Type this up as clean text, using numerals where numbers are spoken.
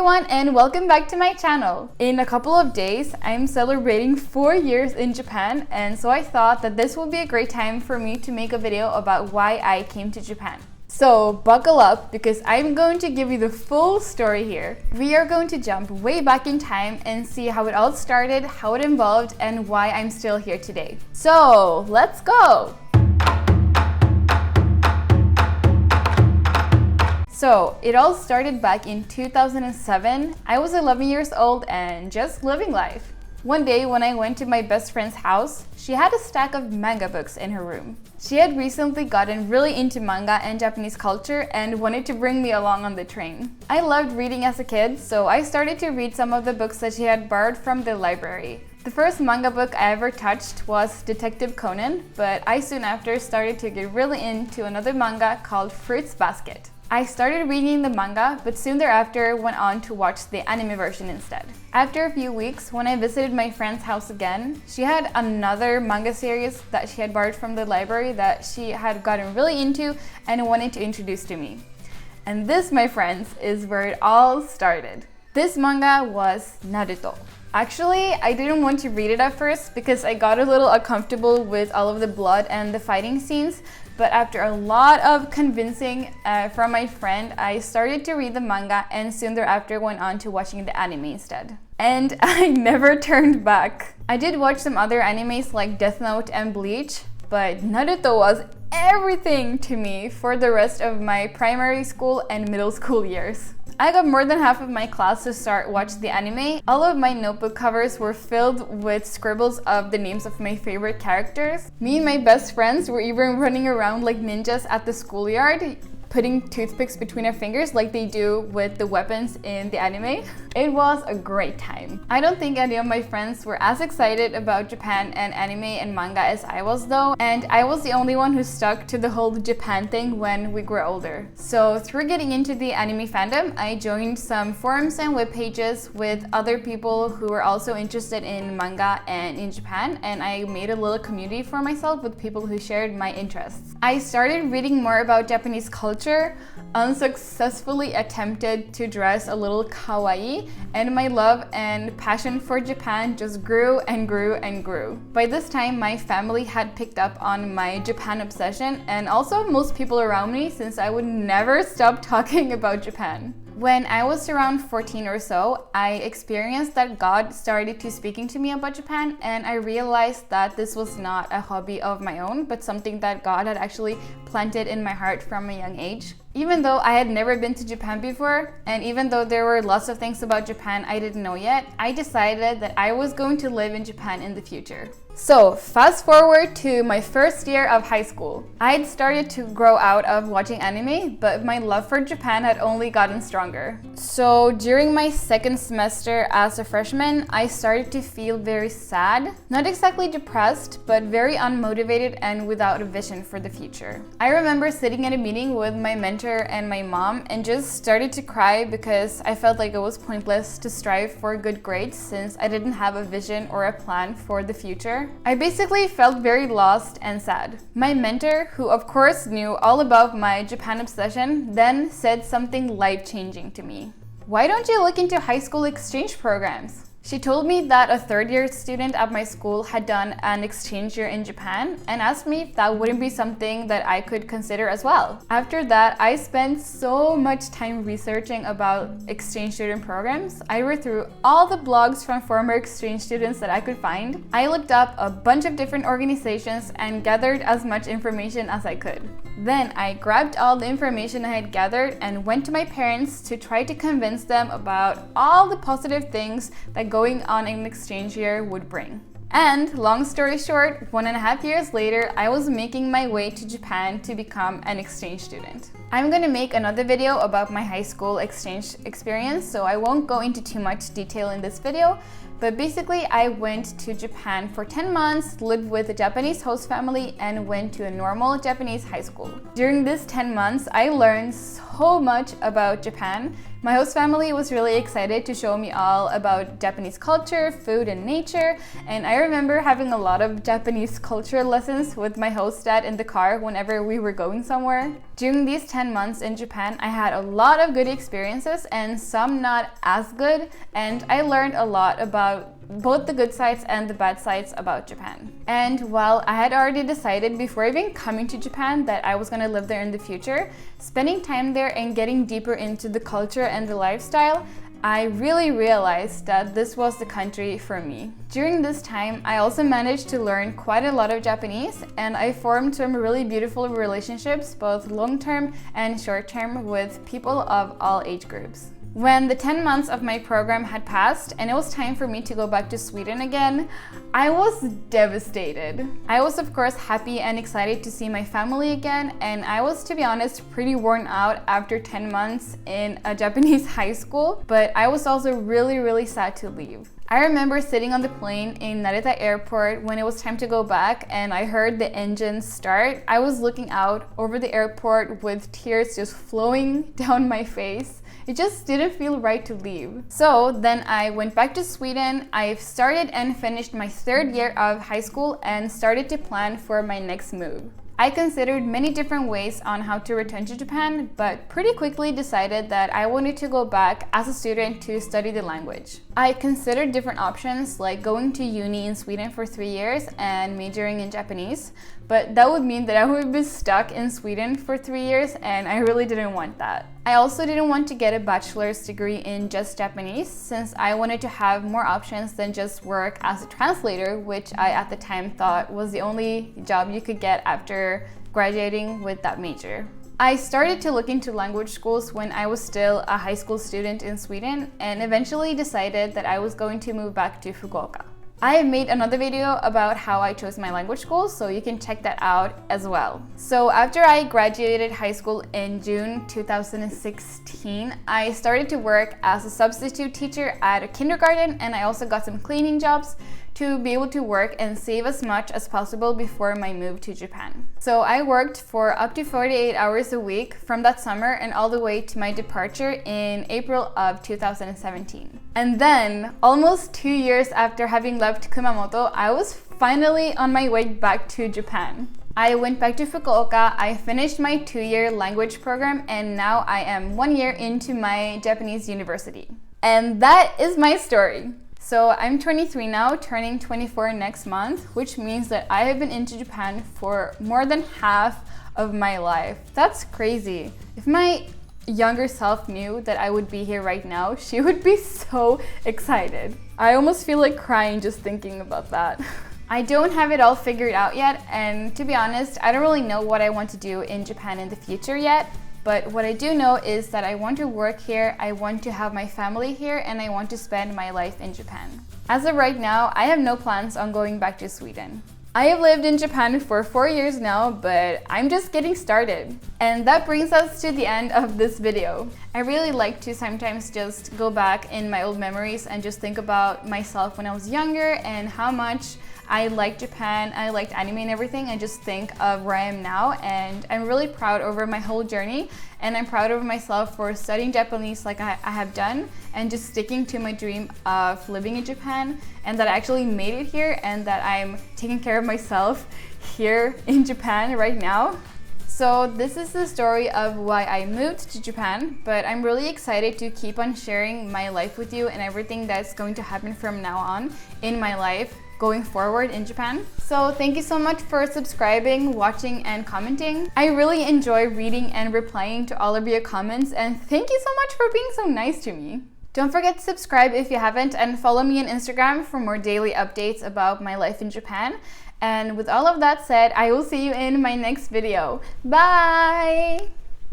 everyone and welcome back to my channel. In a couple of days, I'm celebrating 4 years in Japan, and so I thought that this would be a great time for me to make a video about why I came to Japan. So buckle up because I'm going to give you the full story here. We are going to jump way back in time and see how it all started, how it evolved, and why I'm still here today. So let's go! So it all started back in 2007. I was 11 years old and just living life. One day when I went to my best friend's house, she had a stack of manga books in her room. She had recently gotten really into manga and Japanese culture and wanted to bring me along on the train. I loved reading as a kid, so I started to read some of the books that she had borrowed from the library. The first manga book I ever touched was Detective Conan, but I soon after started to get really into another manga called Fruits Basket. I started reading the manga, but soon thereafter went on to watch the anime version instead. After a few weeks, when I visited my friend's house again, she had another manga series that she had borrowed from the library that she had gotten really into and wanted to introduce to me. And this, my friends, is where it all started. This manga was Naruto. Actually, I didn't want to read it at first because I got a little uncomfortable with all of the blood and the fighting scenes, but after a lot of convincing from my friend, I started to read the manga and soon thereafter went on to watching the anime instead. And I never turned back. I did watch some other animes like Death Note and Bleach, but Naruto was everything to me for the rest of my primary school and middle school years. I got more than half of my class to start watch the anime. All of my notebook covers were filled with scribbles of the names of my favorite characters. Me and my best friends were even running around like ninjas at the schoolyard, putting toothpicks between our fingers like they do with the weapons in the anime. It was a great time. I don't think any of my friends were as excited about Japan and anime and manga as I was though, and I was the only one who stuck to the whole Japan thing when we grew older. So through getting into the anime fandom, I joined some forums and web pages with other people who were also interested in manga and in Japan, and I made a little community for myself with people who shared my interests. I started reading more about Japanese culture, unsuccessfully attempted to dress a little kawaii, and my love and passion for Japan just grew and grew and grew. By this time, my family had picked up on my Japan obsession, and also most people around me, since I would never stop talking about Japan. When I was around 14 or so, I experienced that God started to speaking to me about Japan, and I realized that this was not a hobby of my own, but something that God had actually planted in my heart from a young age. Even though I had never been to Japan before, and even though there were lots of things about Japan I didn't know yet, I decided that I was going to live in Japan in the future. So fast forward to my first year of high school. I had started to grow out of watching anime, but my love for Japan had only gotten stronger. So during my second semester as a freshman, I started to feel very sad. Not exactly depressed, but very unmotivated and without a vision for the future. I remember sitting at a meeting with my mentor and my mom and just started to cry because I felt like it was pointless to strive for good grades since I didn't have a vision or a plan for the future. I basically felt very lost and sad. My mentor, who of course knew all about my Japan obsession, then said something life-changing to me. Why don't you look into high school exchange programs? She told me that a third-year student at my school had done an exchange year in Japan and asked me if that wouldn't be something that I could consider as well. After that, I spent so much time researching about exchange student programs. I read through all the blogs from former exchange students that I could find. I looked up a bunch of different organizations and gathered as much information as I could. Then I grabbed all the information I had gathered and went to my parents to try to convince them about all the positive things that going on an exchange year would bring. And long story short, 1.5 years later, I was making my way to Japan to become an exchange student. I'm gonna make another video about my high school exchange experience, so I won't go into too much detail in this video, but basically I went to Japan for 10 months, lived with a Japanese host family, and went to a normal Japanese high school. During this 10 months, I learned so much about Japan My host family was really excited to show me all about Japanese culture, food, and nature, and I remember having a lot of Japanese culture lessons with my host dad in the car whenever we were going somewhere. During these 10 months in Japan, I had a lot of good experiences and some not as good, and I learned a lot about both the good sides and the bad sides about Japan. And while I had already decided before even coming to Japan that I was going to live there in the future, spending time there and getting deeper into the culture and the lifestyle, I really realized that this was the country for me. During this time, I also managed to learn quite a lot of Japanese, and I formed some really beautiful relationships, both long-term and short-term, with people of all age groups. When the 10 months of my program had passed and it was time for me to go back to Sweden again, I was devastated. I was of course happy and excited to see my family again, and I was, to be honest, pretty worn out after 10 months in a Japanese high school, but I was also really sad to leave. I remember sitting on the plane in Narita airport when it was time to go back and I heard the engine start. I was looking out over the airport with tears just flowing down my face. It just didn't feel right to leave. So then I went back to Sweden. I started and finished my 3rd year of high school and started to plan for my next move. I considered many different ways on how to return to Japan, but pretty quickly decided that I wanted to go back as a student to study the language. I considered different options like going to uni in Sweden for 3 years and majoring in Japanese, but that would mean that I would be stuck in Sweden for 3 years, and I really didn't want that. I also didn't want to get a bachelor's degree in just Japanese, since I wanted to have more options than just work as a translator, which I at the time thought was the only job you could get after graduating with that major. I started to look into language schools when I was still a high school student in Sweden, and eventually decided that I was going to move back to Fukuoka. I have made another video about how I chose my language school, so you can check that out as well. So after I graduated high school in June 2016, I started to work as a substitute teacher at a kindergarten, and I also got some cleaning jobs to be able to work and save as much as possible before my move to Japan. So I worked for up to 48 hours a week from that summer and all the way to my departure in April of 2017. And then, almost 2 years after having left Kumamoto, I was finally on my way back to Japan. I went back to Fukuoka, I finished my 2-year language program, and now I am 1 year into my Japanese university. And that is my story. So I'm 23 now, turning 24 next month, which means that I have been into Japan for more than half of my life. That's crazy. If my younger self knew that I would be here right now, she would be so excited. I almost feel like crying just thinking about that. I don't have it all figured out yet, and to be honest, I don't really know what I want to do in Japan in the future yet. But what I do know is that I want to work here, I want to have my family here, and I want to spend my life in Japan. As of right now, I have no plans on going back to Sweden. I have lived in Japan for 4 years now, but I'm just getting started. And that brings us to the end of this video. I really like to sometimes just go back in my old memories and just think about myself when I was younger and how much I liked Japan, I liked anime and everything, and just think of where I am now. And I'm really proud over my whole journey, and I'm proud of myself for studying Japanese like I have done, and just sticking to my dream of living in Japan, and that I actually made it here, and that I'm taking care of myself here in Japan right now. So this is the story of why I moved to Japan, but I'm really excited to keep on sharing my life with you and everything that's going to happen from now on in my life going forward in Japan. So thank you so much for subscribing, watching, and commenting. I really enjoy reading and replying to all of your comments, and thank you so much for being so nice to me. Don't forget to subscribe if you haven't, and follow me on Instagram for more daily updates about my life in Japan. And with all of that said, I will see you in my next video. Bye!